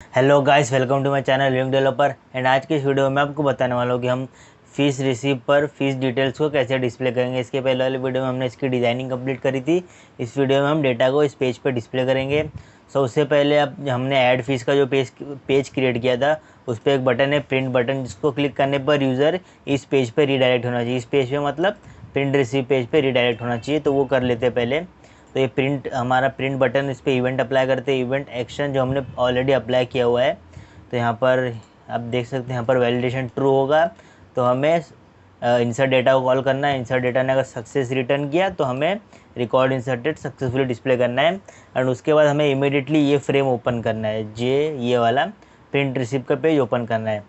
Hello guys, welcome to my channel link developer. And आज के इस वीडियो में आपको बताने वाला हूँ कि हम फीस रिसीव पर फीस डिटेल्स को कैसे डिस्प्ले करेंगे। इसके पहले वाले वीडियो में हमने इसकी डिज़ाइनिंग कंप्लीट करी थी। इस वीडियो में हम डेटा को इस पेज पर डिस्प्ले करेंगे। उससे पहले अब हमने ऐड फीस का जो पेज क्रिएट किया था, उस पर एक बटन है प्रिंट बटन, जिसको क्लिक करने पर यूज़र इस पेज पर रीडायरेक्ट होना चाहिए। इस पेज पर मतलब प्रिंट रिसीव पेज पर रीडायरेक्ट होना चाहिए, तो वो कर लेते हैं पहले। तो ये हमारा प्रिंट बटन, इस पर इवेंट अप्लाई करते हैं, इवेंट एक्शन जो हमने ऑलरेडी अप्लाई किया हुआ है। तो यहाँ पर आप देख सकते हैं, यहाँ पर वैलिडेशन ट्रू होगा तो हमें इंसर्ट डेटा को कॉल करना है। इंसर्ट डेटा ने अगर सक्सेस रिटर्न किया तो हमें रिकॉर्ड इंसर्टेड सक्सेसफुली डिस्प्ले करना है। एंड उसके बाद हमें इमीडिएटली ये फ्रेम ओपन करना है, ये वाला प्रिंट रिसीव का पेज ओपन करना है।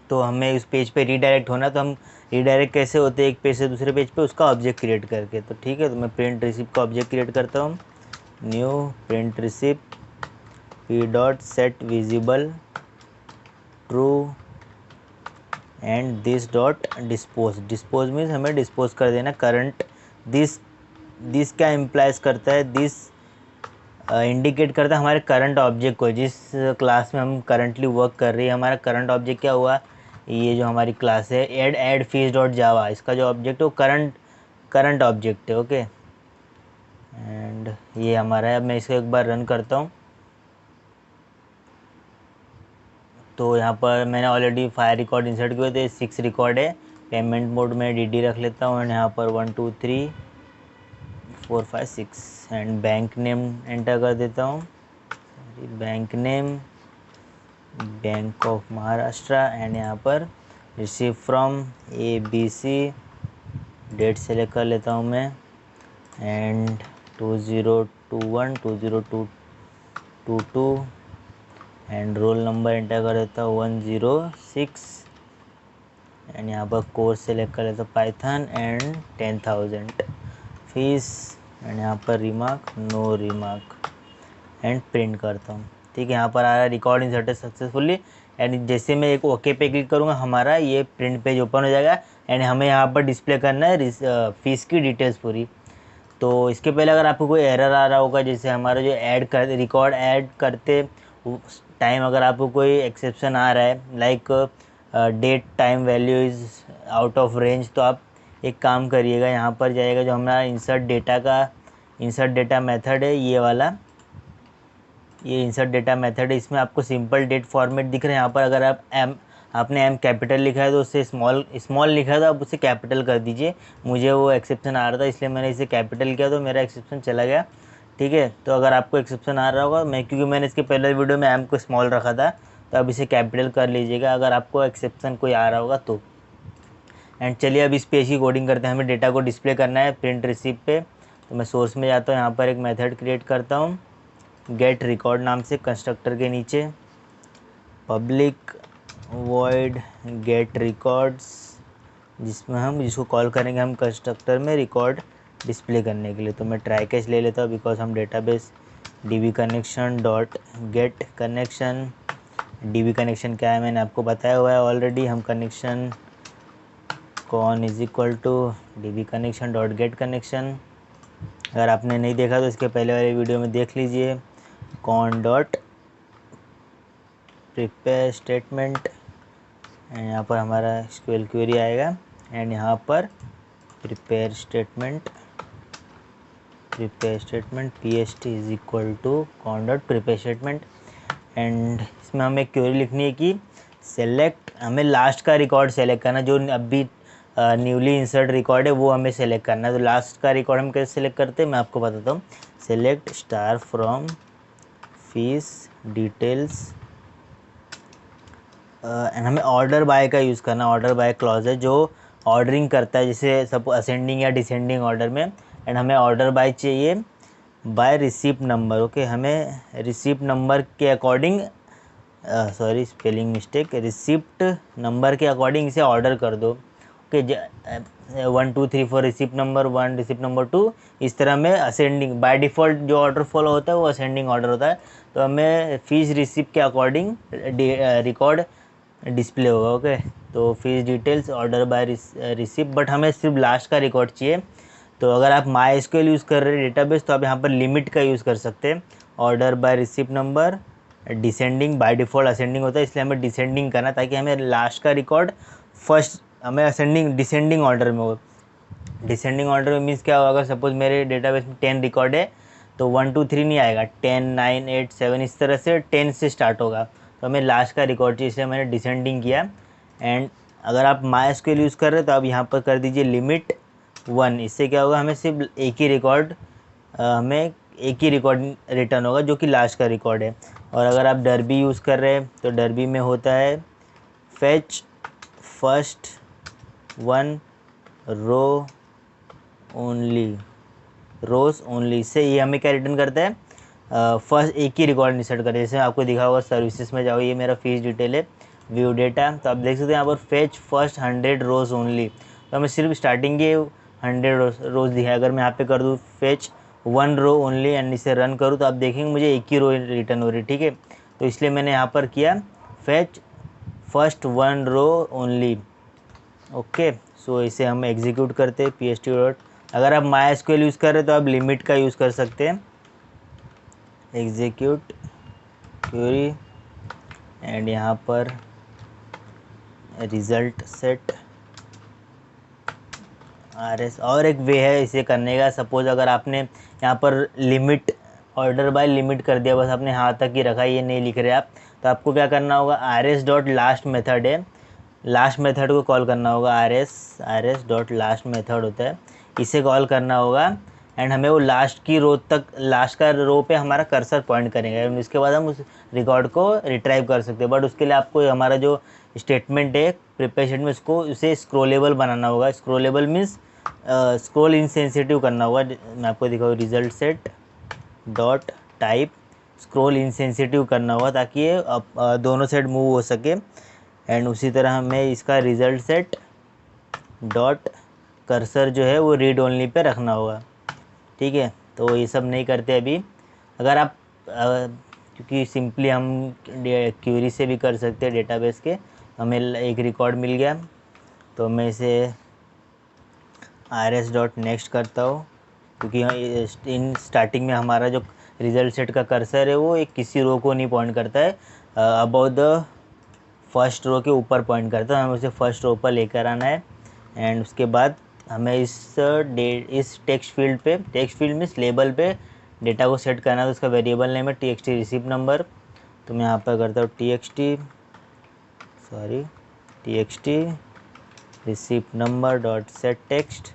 तो हमें उस पेज पे रीडायरेक्ट होना, तो हम रीडायरेक्ट कैसे होते हैं एक पेज से दूसरे पेज पे, उसका ऑब्जेक्ट क्रिएट करके। तो ठीक है, तो मैं प्रिंट रिसीव का ऑब्जेक्ट क्रिएट करता हूँ। New print receive P dot set visible true and this dot dispose. Dispose means हमें डिस्पोज कर देना करंट। दिस क्या इम्प्लाइज करता है, दिस इंडिकेट करता है हमारे करंट ऑब्जेक्ट को, जिस क्लास में हम करंटली वर्क कर रही है। हमारा करंट ऑब्जेक्ट क्या हुआ, ये जो हमारी क्लास है ऐड फीस डॉट जावा, इसका जो ऑब्जेक्ट है वो करंट ऑब्जेक्ट है। ओके, एंड ये हमारा है। अब मैं इसको एक बार रन करता हूँ। तो यहाँ पर मैंने ऑलरेडी 5 रिकॉर्ड इंसर्ट किए थे, 6 रिकॉर्ड है। पेमेंट मोड में डी रख लेता हूँ एंड यहाँ पर 1 2 3 4 5 6 एंड बैंक नेम एंटर कर देता हूँ। Bank name Bank of Maharashtra and यहाँ पर receive from ABC, date select कर लेता हूँ मैं and 2021 2022 and roll number enter कर देता हूँ 106 एंड यहाँ पर कोर्स सेलेक्ट कर लेता हूँ पाइथन एंड 10,000 फीस एंड यहाँ पर remark no remark and print करता हूँ। ठीक है, यहाँ पर आ रहा है रिकॉर्ड इंसर्टेड सक्सेसफुली। एंड जैसे मैं एक ओके पे क्लिक करूँगा, हमारा ये प्रिंट पेज ओपन हो जाएगा एंड हमें यहाँ पर डिस्प्ले करना है फीस की डिटेल्स पूरी। तो इसके पहले अगर आपको कोई एरर आ रहा होगा, जैसे हमारा जो रिकॉर्ड ऐड करते उस टाइम अगर आपको कोई एक्सेप्शन आ रहा है, like date time value is out of range, तो आप एक काम करिएगा, यहाँ पर जाइएगा, जो हमारा इंसर्ट डेटा मेथड है, ये वाला, ये इंसर्ट डेटा मेथड है। इसमें आपको सिंपल डेट फॉर्मेट दिख रहा है। यहाँ पर अगर आपने एम कैपिटल लिखा है तो उससे स्मॉल लिखा है तो आप उसे कैपिटल कर दीजिए। मुझे वो एक्सेप्शन आ रहा था इसलिए मैंने इसे कैपिटल किया, तो मेरा एक्सेप्शन चला गया। ठीक है, तो अगर आपको एक्सेप्शन आ रहा होगा, क्योंकि मैंने इसके पहले वीडियो में एम को स्मॉल रखा था, तो अब इसे कैपिटल कर लीजिएगा अगर आपको एक्सेप्शन कोई आ रहा होगा तो। एंड चलिए अब इस पेज की कोडिंग करते हैं। हमें डेटा को डिस्प्ले करना है प्रिंट रिसीव पे। तो मैं सोर्स में जाता हूँ, यहाँ पर एक मेथड क्रिएट करता हूँ गेट रिकॉर्ड नाम से, कंस्ट्रक्टर के नीचे पब्लिक वॉइड गेट रिकॉर्ड्स, जिसमें हम जिसको कॉल करेंगे हम कंस्ट्रक्टर में रिकॉर्ड डिस्प्ले करने के लिए। तो मैं ट्राई कैच ले लेता हूँ, बिकॉज हम database db connection dot get connection, db connection क्या है मैंने आपको बताया हुआ है ऑलरेडी। हम connection con is equal to db connection dot get connection. अगर आपने नहीं देखा तो इसके पहले वाले वीडियो में देख लीजिए। Con dot prepare statement and यहाँ पर हमारा SQL क्वेरी आएगा एंड यहाँ पर prepare statement PST is equal to con dot prepare statement. And इसमें हमें क्वेरी लिखनी है कि सेलेक्ट, हमें लास्ट का रिकॉर्ड सेलेक्ट करना, जो अभी न्यूली इंसर्ट रिकॉर्ड है वो हमें सेलेक्ट करना है। तो लास्ट का रिकॉर्ड हम कैसे सेलेक्ट करते हैं मैं आपको बताता हूँ। Select star from fees details and हमें ऑर्डर बाय का यूज़ करना। ऑर्डर बाय क्लॉज है जो ऑर्डरिंग करता है, जैसे सब असेंडिंग या डिसेंडिंग ऑर्डर में। एंड हमें ऑर्डर बाय चाहिए बाय रिसीप्ट नंबर। ओके, हमें रिसीप्ट नंबर के according, sorry spelling mistake, receipt number के अकॉर्डिंग इसे ऑर्डर कर दो। Okay, 1 2 3 4 receipt number 1 receipt number 2, इस तरह में असेंडिंग, बाय डिफ़ॉल्ट जो ऑर्डर फॉलो होता है वो असेंडिंग ऑर्डर होता है। तो हमें फीस रिसिप्ट के अकॉर्डिंग रिकॉर्ड डिस्प्ले होगा। ओके, तो fees details order by receipt, but हमें सिर्फ लास्ट का रिकॉर्ड चाहिए। तो अगर आप MySQL यूज़ कर रहे हैं डेटाबेस, तो आप यहाँ पर लिमिट का यूज़ कर सकते हैं, order by receipt number descending, by default ascending होता है, इसलिए हमें डिसेंडिंग करना ताकि हमें लास्ट का रिकॉर्ड फर्स्ट, हमें असेंडिंग डिसेंडिंग ऑर्डर में हो। डिसेंडिंग ऑर्डर में मीन्स क्या होगा, अगर सपोज मेरे डेटाबेस में 10 रिकॉर्ड है तो 1 2 3 नहीं आएगा, 10 9 8 7 इस तरह से 10 से स्टार्ट होगा, तो हमें लास्ट का रिकॉर्ड चाहिए, इसलिए मैंने डिसेंडिंग किया। एंड अगर आप MySQL यूज़ कर रहे हो तो आप यहाँ पर कर दीजिए लिमिट 1। इससे क्या होगा, हमें सिर्फ एक ही रिकॉर्ड हमें एक ही रिकॉर्ड रिटर्न होगा जो कि लास्ट का रिकॉर्ड है। और अगर आप डरबी यूज़ कर रहे हैं तो डरबी में होता है फेच फर्स्ट 1 रो ओनली, रोज ओनली। इससे ये हमें क्या रिटर्न करता है, फर्स्ट एक ही रिकॉर्ड इंसर्ट करें। जैसे आपको दिखा होगा सर्विसेज में जाओ, ये मेरा फीस डिटेल है, व्यू डेटा, तो आप देख सकते हैं यहाँ पर फेच फर्स्ट 100 रोज ओनली, तो हमें सिर्फ स्टार्टिंग के 100 रोज दिखा है। अगर मैं यहाँ पे कर दूँ फेच 1 रो ओनली एंड इसे रन करूँ तो आप देखेंगे मुझे एक ही रो रिटर्न हो रही है, ठीक है। तो इसलिए मैंने यहाँ पर किया फेच फर्स्ट 1 रो ओनली। ओके, सो इसे हम एग्जीक्यूट करते हैं PST डॉट। अगर आप MySQL यूज़ कर रहे हैं तो आप लिमिट का यूज़ कर सकते हैं, एग्जीक्यूट क्वेरी एंड यहाँ पर रिज़ल्ट सेट RS। और एक वे है इसे करने का, सपोज़ अगर आपने यहाँ पर लिमिट ऑर्डर बाय लिमिट कर दिया, बस आपने यहाँ तक ही रखा, ये नहीं लिख रहे आप, तो आपको क्या करना होगा, RS डॉट लास्ट मेथड है, लास्ट मेथड को कॉल करना होगा, RS डॉट लास्ट मेथड होता है, इसे कॉल करना होगा। एंड हमें वो लास्ट की रो तक, लास्ट का रो पे हमारा कर्सर पॉइंट करेंगे, इसके बाद हम उस रिकॉर्ड को रिट्राइव कर सकते हैं। बट उसके लिए आपको हमारा जो स्टेटमेंट है प्रिपेयर शीट में, उसको उसे स्क्रोलेबल बनाना होगा। स्क्रोलेबल मीन्स स्क्रोल इनसेंसिटिव करना होगा। मैं आपको दिखाऊँ, result set dot type scroll insensitive करना होगा ताकि ये दोनों साइड मूव हो सके। एंड उसी तरह हमें इसका रिज़ल्ट सेट डॉट कर्सर जो है वो रीड ओनली पे रखना होगा, ठीक है। तो ये सब नहीं करते अभी। अगर आप क्योंकि सिंपली हम क्यूरी से भी कर सकते हैं डेटाबेस के, हमें एक रिकॉर्ड मिल गया तो मैं इसे RS डॉट नेक्स्ट करता हूँ, क्योंकि इन स्टार्टिंग में हमारा जो रिज़ल्ट सेट का कर्सर है वो एक किसी रो को नहीं पॉइंट करता है, अबाउट द फर्स्ट रो के ऊपर पॉइंट करता है, हमें उसे फर्स्ट रो पर लेकर आना है। एंड उसके बाद हमें इस टेक्स्ट फील्ड पे, टेक्स्ट फील्ड मीन्स लेबल पे डेटा को सेट करना है। तो उसका वेरिएबल नेम है TXT रिसीप्ट नंबर, तो मैं यहाँ पर करता हूँ TXT receipt number dot set text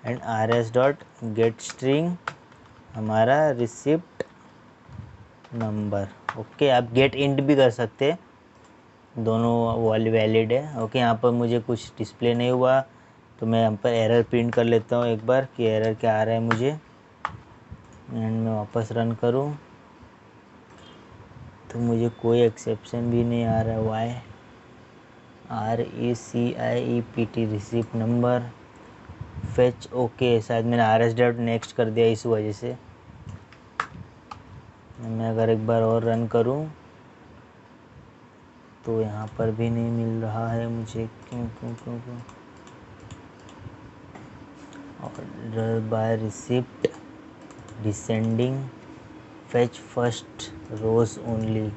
and RS dot get string हमारा रिसिप्ट नंबर। ओके, आप गेट इंट भी कर सकते हैं, दोनों वैलिड है। ओके, यहाँ पर मुझे कुछ डिस्प्ले नहीं हुआ तो मैं यहाँ पर एरर प्रिंट कर लेता हूँ एक बार कि एरर क्या आ रहा है मुझे। एंड मैं वापस रन करूँ तो मुझे कोई एक्सेप्शन भी नहीं आ रहा है। RECIEPT receipt number fetch. Okay, शायद मैंने RS डॉट नेक्स्ट कर दिया इस वजह से। मैं अगर एक बार और रन करूँ तो यहाँ पर भी नहीं मिल रहा है मुझे, क्यों। Order by receipt descending fetch first rows only.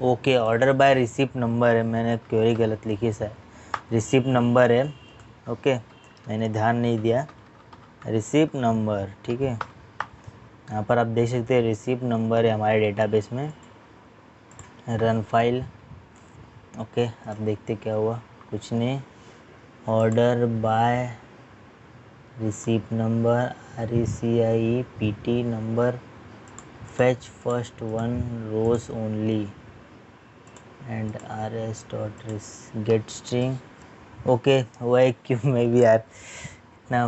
Okay, order by receipt number है, मैंने क्वेरी गलत लिखी सर, रिसिप्ट नंबर है। ओके, मैंने ध्यान नहीं दिया, रिसिप्ट नंबर, ठीक है। यहाँ पर आप देख सकते हैं रिसिप्ट नंबर है हमारे डेटाबेस में। Run file. ओके, आप देखते क्या हुआ, कुछ नहीं। Order by receipt number RECIEPT number fetch first 1 rows only and RS dot get string. Okay, हुआ है क्यों, मैं भी यार इतना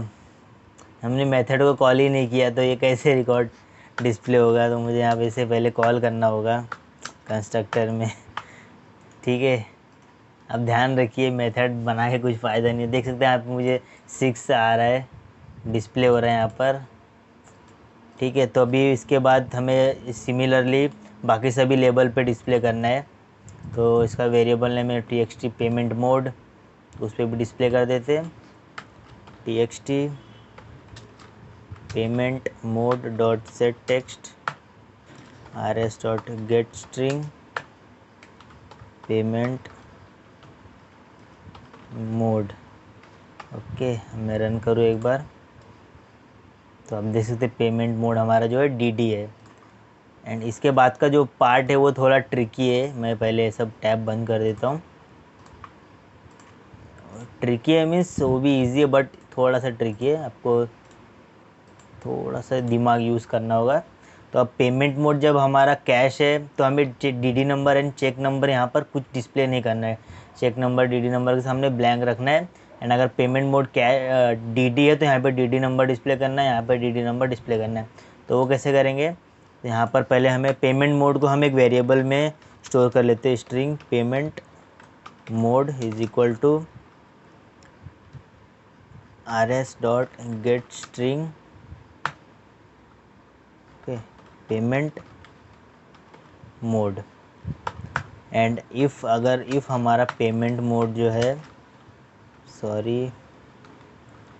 हमने मेथड को कॉल ही नहीं किया तो ये कैसे रिकॉर्ड डिस्प्ले होगा। तो मुझे यहाँ पे से पहले कॉल करना होगा कंस्ट्रक्टर में, ठीक है। अब ध्यान रखिए, मेथड बना के कुछ फ़ायदा नहीं है। देख सकते हैं आप, मुझे 6 आ रहा है, डिस्प्ले हो रहा है यहाँ पर, ठीक है। तो अभी इसके बाद हमें सिमिलरली बाकी सभी लेबल पे डिस्प्ले करना है। तो इसका वेरिएबल नेम है TXT पेमेंट मोड, तो उस पर भी डिस्प्ले कर देते हैं TXT payment mode dot set text rs dot get string payment mode. Okay, मैं रन करूँ एक बार तो आप देख सकते पेमेंट मोड हमारा जो है dd है। एंड इसके बाद का जो पार्ट है वो थोड़ा ट्रिकी है, मैं पहले सब टैब बंद कर देता हूँ। ट्रिकी है मीन्स वो भी इजी है बट थोड़ा सा ट्रिकी है, आपको थोड़ा सा दिमाग यूज़ करना होगा। तो अब पेमेंट मोड जब हमारा कैश है तो हमें D number and cheque number यहाँ पर कुछ डिस्प्ले नहीं करना है, चेक नंबर डी नंबर के सामने ब्लैंक रखना है। एंड अगर पेमेंट मोड डी है तो यहाँ पर डी नंबर डिस्प्ले करना है, यहाँ पर डी नंबर डिस्प्ले करना है। तो वो कैसे करेंगे, तो यहाँ पर पहले हमें पेमेंट मोड को हम एक वेरिएबल में स्टोर कर लेते हैं, string payment mode is equal to rs dot get string payment mode. And if हमारा पेमेंट मोड जो है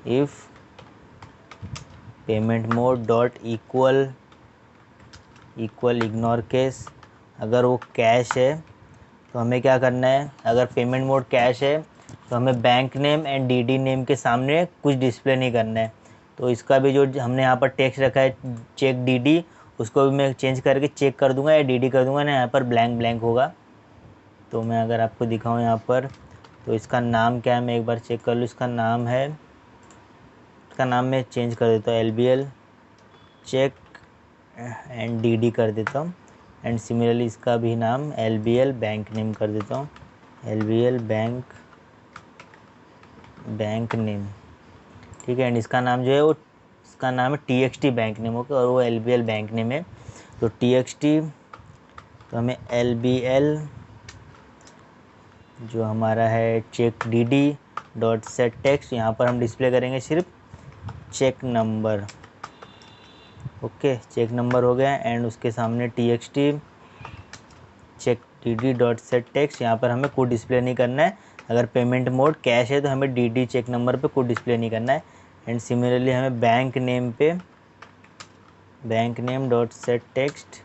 if payment mode dot equal ignore case, अगर वो कैश है तो हमें क्या करना है, अगर पेमेंट मोड कैश है तो हमें bank name and D name के सामने कुछ डिस्प्ले नहीं करना है। तो इसका भी जो हमने यहाँ पर टेक्स्ट रखा है चेक डी, उसको भी मैं चेंज करके चेक कर दूंगा या डी कर दूंगा ना, यहाँ पर ब्लैंक होगा। तो मैं अगर आपको दिखाऊँ यहाँ पर, तो इसका नाम क्या है मैं एक बार चेक कर लूँ। इसका नाम मैं चेंज कर देता हूँ, LBL चेक एंड डी कर देता हूँ। एंड सिमिलरली इसका भी नाम LBL बैंक नेम कर देता हूँ, LBL बैंक नेम, ठीक है। एंड इसका नाम जो है वो इसका नाम है TXT बैंक नेम, ओके, और वो LBL बैंक नेम है। तो TXT तो हमें LBL जो हमारा है cheque dd dot set text, यहाँ पर हम डिस्प्ले करेंगे सिर्फ cheque number, okay, cheque number हो गया। एंड उसके सामने TXT cheque dd dot set text, यहाँ पर हमें कोई डिस्प्ले नहीं करना है। अगर पेमेंट मोड कैश है तो हमें dd चेक नंबर पे कोई डिस्प्ले नहीं करना है। एंड सिमिलरली हमें bank name dot set text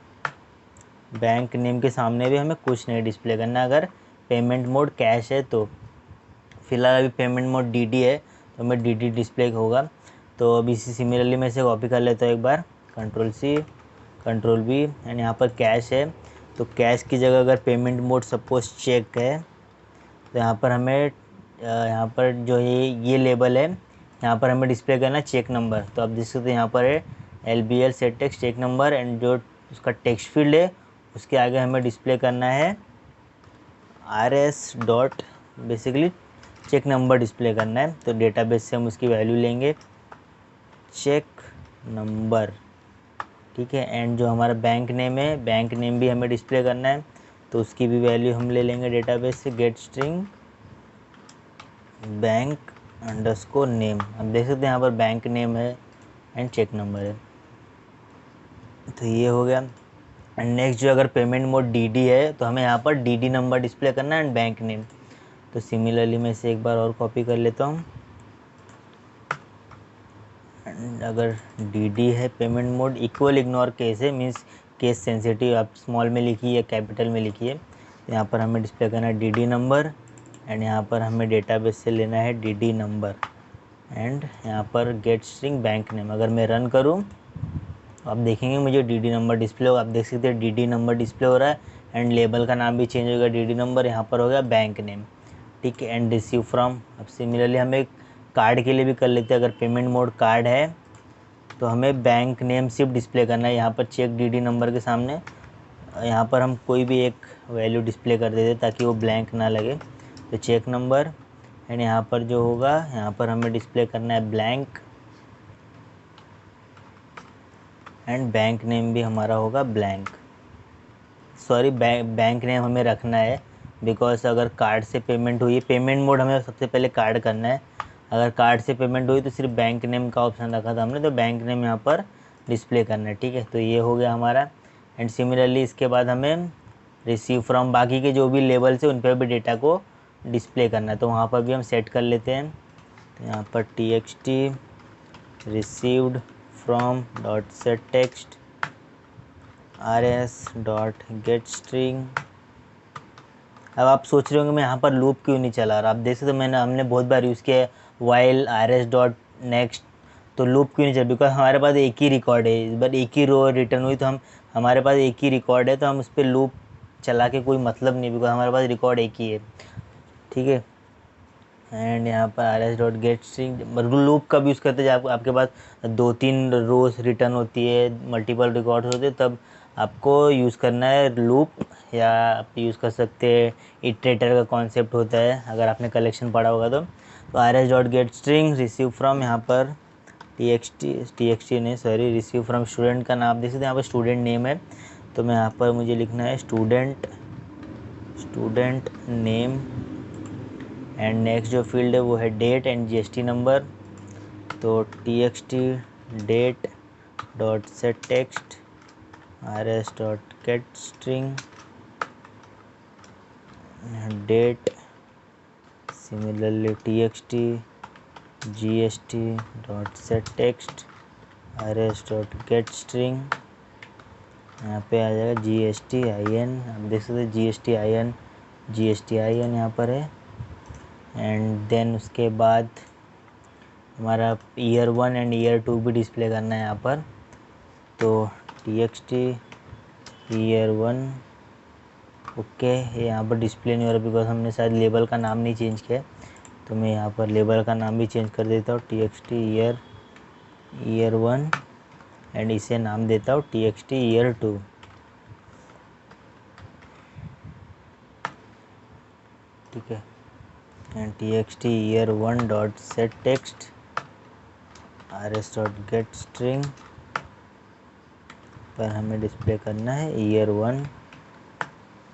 bank name के सामने भी हमें कुछ नहीं डिस्प्ले करना अगर पेमेंट मोड कैश है तो। फिलहाल अभी पेमेंट मोड dd है तो हमें dd डिस्प्ले होगा। तो अभी इसी सिमिलरली मैं इसे कॉपी कर लेता हूँ एक बार, Ctrl+C Ctrl+V। एंड यहाँ पर कैश है तो कैश की जगह अगर पेमेंट मोड सपोज चेक है तो यहाँ पर हमें यहाँ पर जो ये लेबल है यहाँ पर हमें डिस्प्ले करना है चेक नंबर। तो आप देख सकते हैं यहाँ पर है LBL set text cheque number, and जो उसका टेक्स्ट फील्ड है उसके आगे हमें डिस्प्ले करना है RS dot basically cheque number display करना है। तो डेटाबेस से हम उसकी वैल्यू लेंगे चेक नंबर, ठीक है। एंड जो हमारा बैंक नेम है, बैंक नेम भी हमें डिस्प्ले करना है, तो उसकी भी वैल्यू हम ले लेंगे डेटाबेस से gate string bank underscore name. अब देख सकते हैं यहाँ पर बैंक नेम है एंड चेक नंबर है, तो ये हो गया। एंड नेक्स्ट जो अगर पेमेंट मोड dd है तो हमें यहाँ पर dd नंबर डिस्प्ले करना है एंड बैंक नेम। तो सिमिलरली मैं इसे एक बार और कॉपी कर लेता हूँ। एंड अगर dd है payment mode equal ignore case है, मीन्स केस सेंसिटिव, आप स्मॉल में लिखिए या कैपिटल में लिखिए। तो यहाँ पर हमें डिस्प्ले करना है dd नंबर, एंड यहाँ पर हमें डेटाबेस से लेना है dd नंबर, एंड यहाँ पर गेट स्ट्रिंग बैंक नेम। अगर मैं रन करूँ तो आप देखेंगे मुझे dd नंबर डिस्प्ले होगा। आप देख सकते हैं dd नंबर डिस्प्ले हो रहा है एंड लेबल का नाम भी चेंज होगा, dd नंबर यहाँ पर हो गया बैंक नेम, ठीक है। एंड रिसीव फ्रॉम, अब सिमिलरली हमें कार्ड के लिए भी कर लेते हैं। अगर पेमेंट मोड कार्ड है तो हमें बैंक नेम सिर्फ डिस्प्ले करना है, यहाँ पर चेक dd नंबर के सामने यहाँ पर हम कोई भी एक वैल्यू डिस्प्ले कर देते ताकि वो ब्लैंक ना लगे। तो चेक नंबर, एंड यहाँ पर जो होगा यहाँ पर हमें डिस्प्ले करना है ब्लैंक, एंड बैंक नेम भी हमारा होगा ब्लैंक। सॉरी, बैंक नेम हमें रखना है बिकॉज अगर कार्ड से पेमेंट हुई, पेमेंट मोड हमें सबसे पहले कार्ड करना है। अगर कार्ड से पेमेंट हुई तो सिर्फ बैंक नेम का ऑप्शन रखा था हमने, तो बैंक नेम यहाँ पर डिस्प्ले करना है, ठीक है। तो ये हो गया हमारा। एंड सिमिलरली इसके बाद हमें रिसीव फ्रॉम बाकी के जो भी लेवल्स है उन पर भी डेटा को डिस्प्ले करना है, तो वहाँ पर भी हम सेट कर लेते हैं। तो यहाँ पर TXT received from dot set text rs dot get string. अब आप सोच रहे होंगे मैं यहाँ पर लूप क्यों नहीं चला रहा। आप देख सकते हो हमने बहुत बार यूज़ किया है वाइल rs डॉट नेक्स्ट, तो लूप क्यों नहीं चल, बिकॉज हमारे पास एक ही रिकॉर्ड है, इस बार एक ही रो रिटर्न हुई, तो हमारे पास एक ही रिकॉर्ड है, तो हम उस पर लूप चला के कोई मतलब नहीं, बिकॉज हमारे पास रिकॉर्ड एक ही है। ठीक है, एंड यहाँ पर are S dot get string loop कब यूज़ करते हैं जब आपके पास 2-3 रोज रिटर्न होती है, मल्टीपल रिकॉर्ड्स होते हैं, तब आपको यूज़ करना है लूप, या आप यूज़ कर सकते हैं इटरेटर का कॉन्सेप्ट होता है, अगर आपने कलेक्शन पढ़ा होगा तो are S dot get string receive from, यहाँ पर टी एक्स टी नहीं सॉरी, रिसीव फ्रॉम स्टूडेंट का नाम देख सकते हैं, यहाँ पर स्टूडेंट नेम है, तो मैं यहाँ पर मुझे लिखना है स्टूडेंट नेम, एंड नेक्स्ट जो फील्ड है वो है डेट एंड जीएसटी नंबर, तो T X T date dot set text R S dot get string date, similarly T X T G S T dot set text R S dot get string, यहाँ पे आ जाएगा G S T I N, आप देख सकते हैं G S T I N यहाँ पर है, एंड देन उसके बाद हमारा ईयर 1 एंड ईयर 2 भी डिस्प्ले करना है यहाँ पर, तो T X T year 1 okay, ये यहाँ पर डिस्प्ले नहीं हो रहा बिकॉज हमने शायद लेबल का नाम नहीं चेंज किया, तो मैं यहाँ पर लेबल का नाम भी चेंज कर देता हूँ, T X T year 1 and इसे नाम देता हूँ टी एक्स टी ईयर 2। ठीक है, and T X T year 1 dot set text R S dot get string पर हमें डिस्प्ले करना है ईयर 1।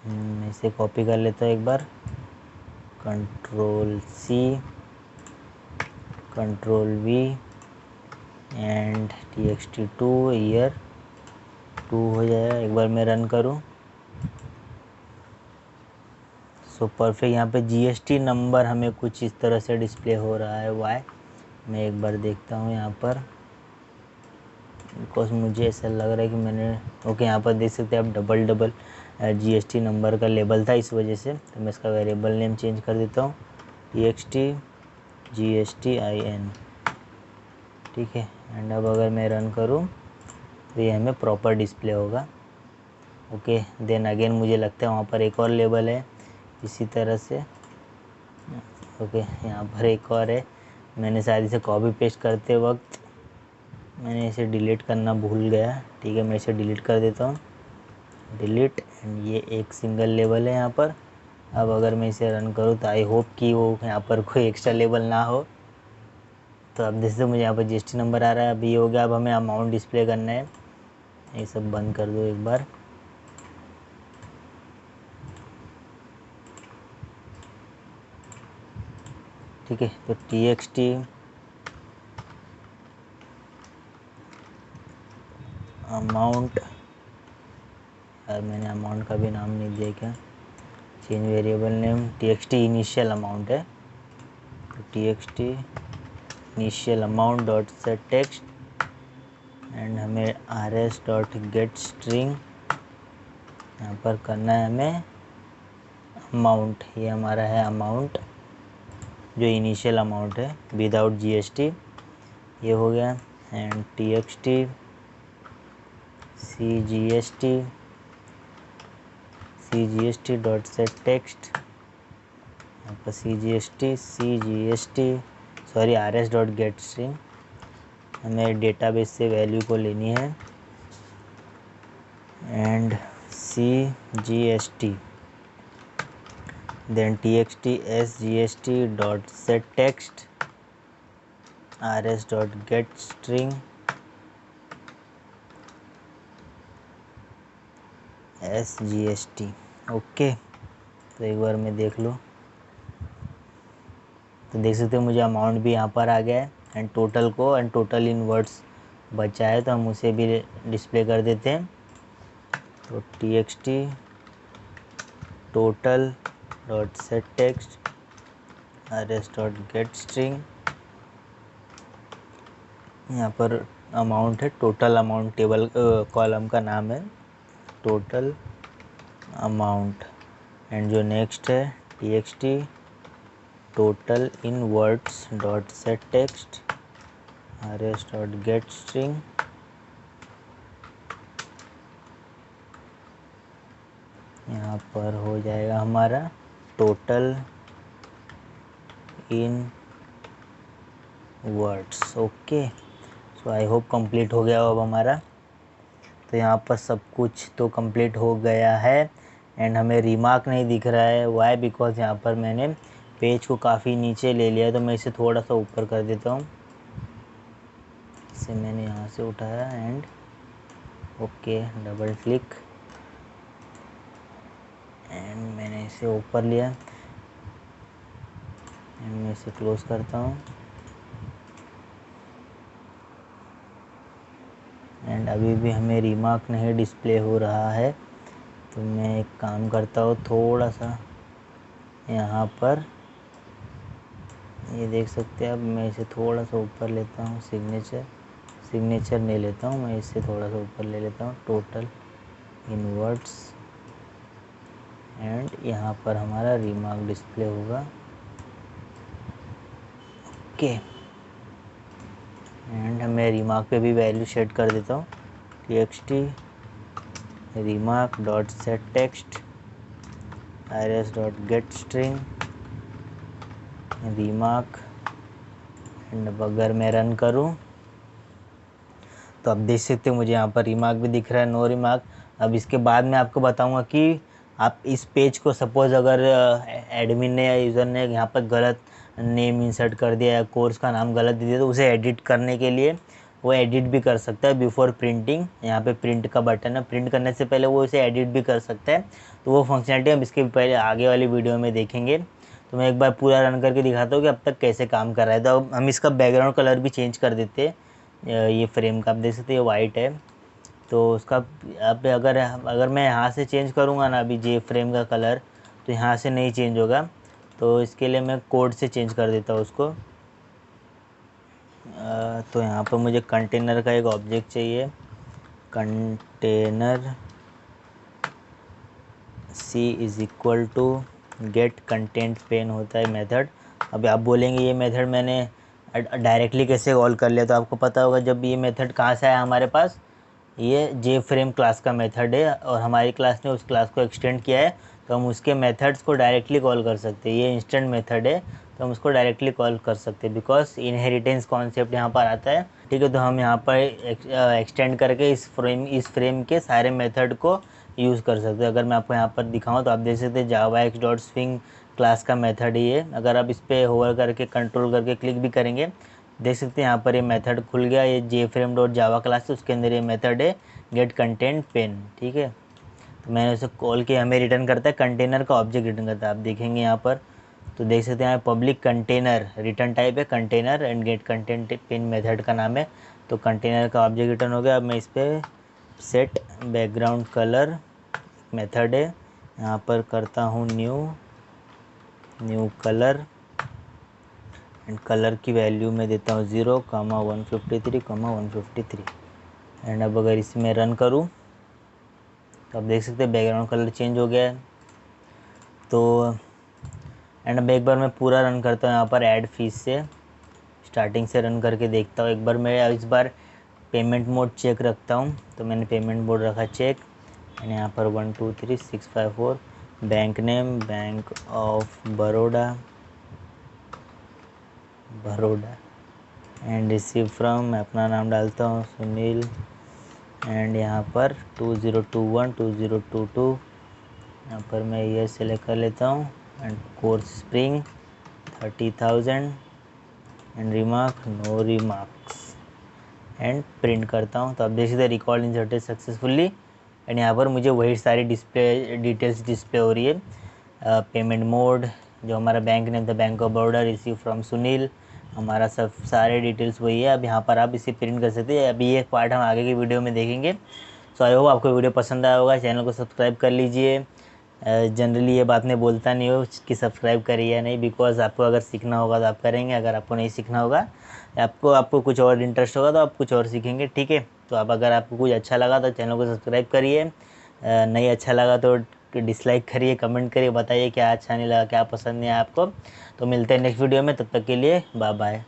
मैं इसे कॉपी कर लेता हूँ एक बार, control C control V and T X T 2 year 2 हो जाएगा। एक बार मैं रन करूँ, सो परफेक्ट। यहाँ पे जीएसटी नंबर हमें कुछ इस तरह से डिस्प्ले हो रहा है वाई, मैं एक बार देखता हूँ यहाँ पर, बिकॉज मुझे ऐसा लग रहा है कि मैंने ओके यहाँ पर देख सकते हैं आप डबल जीएसटी नंबर का लेबल था, इस वजह से, तो मैं इसका वेरिएबल नेम चेंज कर देता हूँ T X T G S T I N. ठीक है, एंड अब अगर मैं रन करूँ तो ये हमें प्रॉपर डिस्प्ले होगा। ओके, देन अगेन मुझे लगता है वहाँ पर एक और लेबल है इसी तरह से। ओके, यहाँ पर एक और है, मैंने शायद इसे कॉपी पेस्ट करते वक्त मैंने इसे डिलीट करना भूल गया। ठीक है, मैं इसे डिलीट कर देता हूँ, डिलीट, एंड ये एक सिंगल लेबल है यहाँ पर। अब अगर मैं इसे रन करूँ तो आई होप कि वो यहाँ पर कोई एक्स्ट्रा लेबल ना हो। तो अब जैसे मुझे यहाँ पर जीएसटी नंबर आ रहा है, अभी ये हो गया। अब हमें अमाउंट डिस्प्ले करना है, ये सब बंद कर दो एक बार। ठीक है, तो टी एक्स टी अमाउंट, यार मैंने अमाउंट का भी नाम नहीं दिया क्या, change variable name, T X T initial amount है, तो T X T initial amount dot set text and हमें R S dot get string यहाँ पर करना है हमें अमाउंट, ये हमारा है अमाउंट जो इनिशियल अमाउंट है विदाउट जीएसटी, ये हो गया। And T X T C G S T dot set text, यहाँ पर C G S T sorry R S dot get string, हमें डेटाबेस से वैल्यू को लेनी है, and C G S T then T X T S G S T dot set text R S dot get string S G S T. Okay, तो एक बार मैं देख लूँ तो देख सकते हो मुझे अमाउंट भी यहाँ पर आ गया है, एंड टोटल इन वर्ड्स बचा है, तो हम उसे भी डिस्प्ले कर देते हैं। तो T X T total dot set text R S dot get string, यहाँ पर अमाउंट है, टोटल अमाउंट टेबल कॉलम का नाम है टोटल अमाउंट। एंड जो नेक्स्ट है txt total in words dot set text rs dot get string. यहाँ पर हो जाएगा हमारा total in words. Okay, so I hope complete हो गया अब हमारा। तो यहाँ पर सब कुछ तो कंप्लीट हो गया है एंड हमें रिमार्क नहीं दिख रहा है। वाई? बिकॉज यहाँ पर मैंने पेज को काफ़ी नीचे ले लिया, तो मैं इसे थोड़ा सा ऊपर कर देता हूँ। इसे मैंने यहाँ से उठाया and okay, double click and मैंने इसे ऊपर लिया एंड मैं इसे क्लोज करता हूँ। एंड अभी भी हमें रिमार्क नहीं डिस्प्ले हो रहा है, तो मैं एक काम करता हूँ, थोड़ा सा यहाँ पर ये देख सकते हैं। अब मैं इसे थोड़ा सा ऊपर लेता हूँ, सिग्नेचर नहीं लेता हूँ मैं, इसे थोड़ा सा ऊपर ले लेता हूँ, टोटल इन वर्ड्स एंड यहाँ पर हमारा रिमार्क डिस्प्ले होगा। ओके, एंड मैं रिमार्क पे भी वैल्यू सेट कर देता हूँ, txt remark dot set text rs dot get string remark. And अब अगर मैं रन करूँ तो आप देख सकते हो मुझे यहाँ पर रिमार्क भी दिख रहा है, नो रिमार्क। अब इसके बाद मैं आपको बताऊंगा कि आप इस पेज को सपोज़ अगर एडमिन ने या यूज़र ने यहाँ पर गलत नेम इंसर्ट कर दिया या कोर्स का नाम गलत दे दिया, तो उसे एडिट करने के लिए वो एडिट भी कर सकता है बिफोर प्रिंटिंग। यहाँ पे प्रिंट का बटन है, प्रिंट करने से पहले वो इसे एडिट भी कर सकता है। तो वो फंक्शनलिटी हम इसके पहले आगे वाली वीडियो में देखेंगे। तो मैं एक बार पूरा रन करके दिखाता हूँ कि अब तक कैसे काम कर रहा है। तो अब हम इसका बैकग्राउंड कलर भी चेंज कर देते हैं। ये फ्रेम का आप देख सकते हैं, ये वाइट है, तो उसका अब अगर मैं यहाँ से चेंज करूँगा ना अभी जे फ्रेम का कलर, तो यहाँ से नहीं चेंज होगा। तो इसके लिए मैं कोड से चेंज कर देता हूँ उसको। तो यहाँ पर मुझे कंटेनर का एक ऑब्जेक्ट चाहिए, container c is equal to get content pane होता है मेथड। अभी आप बोलेंगे ये मेथड मैंने डायरेक्टली कैसे कॉल कर लिया, तो आपको पता होगा जब ये मेथड कहाँ से आया हमारे पास, ये जे फ्रेम क्लास का मेथड है और हमारी क्लास ने उस क्लास को एक्सटेंड किया है, तो हम उसके मेथड्स को डायरेक्टली कॉल कर सकते हैं। ये इंस्टेंट मेथड है, तो हम उसको डायरेक्टली कॉल कर सकते हैं बिकॉज इनहेरिटेंस कॉन्सेप्ट यहाँ पर आता है। ठीक है, तो हम यहाँ पर एक्सटेंड करके इस फ्रेम के सारे मेथड को यूज़ कर सकते हैं। अगर मैं आपको यहाँ पर दिखाऊँ तो आप देख सकते हैं जावा एक्स डॉट स्विंग क्लास का मेथड ही है। अगर आप इस पर होवर करके कंट्रोल करके क्लिक भी करेंगे, देख सकते हैं यहाँ पर ये मेथड खुल गया। ये जे फ्रेम डॉट जावा क्लास है, उसके अंदर ये मेथड है गेट कंटेंट पेन। ठीक है, तो मैंने उसे कॉल किया, हमें रिटर्न करता है कंटेनर का ऑब्जेक्ट रिटर्न करता है। आप देखेंगे यहाँ पर तो देख सकते हैं यहाँ पब्लिक कंटेनर रिटर्न टाइप है container and get content pane method का नाम है। तो कंटेनर का ऑब्जेक्ट रिटर्न हो गया। अब मैं इस पर सेट बैकग्राउंड कलर मेथड है, यहाँ पर करता हूँ न्यू कलर एंड कलर की वैल्यू में देता हूँ 0,153,153। एंड अब अगर इसे मैं रन करूँ तो आप देख सकते हैं बैकग्राउंड कलर चेंज हो गया है। तो एंड अब एक बार मैं पूरा रन करता हूँ यहाँ पर ऐड फीस से, स्टार्टिंग से रन करके देखता हूँ। एक बार मैं इस बार पेमेंट मोड चेक रखता हूँ, तो मैंने पेमेंट मोड रखा चेक एंड यहाँ पर 123654 bank name Bank of Baroda and receive from, मैं अपना नाम डालता हूँ सुनील एंड यहाँ पर 2021-2022 यहाँ पर मैं ये सेलेक्ट कर लेता हूँ and course spring 30,000 and remark no remarks and print करता हूँ। तो आप देख सकते हैं रिकॉर्ड इंसर्टेड सक्सेसफुली एंड यहाँ पर मुझे वही सारी डिटेल्स डिस्प्ले हो रही है। पेमेंट मोड, जो हमारा बैंक नेम था bank of Baroda, receive from Sunil, हमारा सब सारे डिटेल्स वही है। अब यहाँ पर आप इसे प्रिंट कर सकते हैं। अभी ये पार्ट हम आगे की वीडियो में देखेंगे। सो आई होप आपको वीडियो पसंद आया होगा। चैनल को सब्सक्राइब कर लीजिए जनरली ये बात मैं बोलता नहीं हूँ कि सब्सक्राइब करिए या नहीं, बिकॉज आपको अगर सीखना होगा तो आप करेंगे, अगर आपको नहीं सीखना होगा, आपको कुछ और इंटरेस्ट होगा तो आप कुछ और सीखेंगे, ठीक है। तो आप अगर आपको कुछ अच्छा लगा तो चैनल को सब्सक्राइब करिए, नहीं अच्छा लगा तो डिसलाइक करिए, कमेंट करिए, बताइए क्या अच्छा नहीं लगा, क्या पसंद नहीं आया आपको। तो मिलते हैं नेक्स्ट वीडियो में, तब तक के लिए बाय बाय।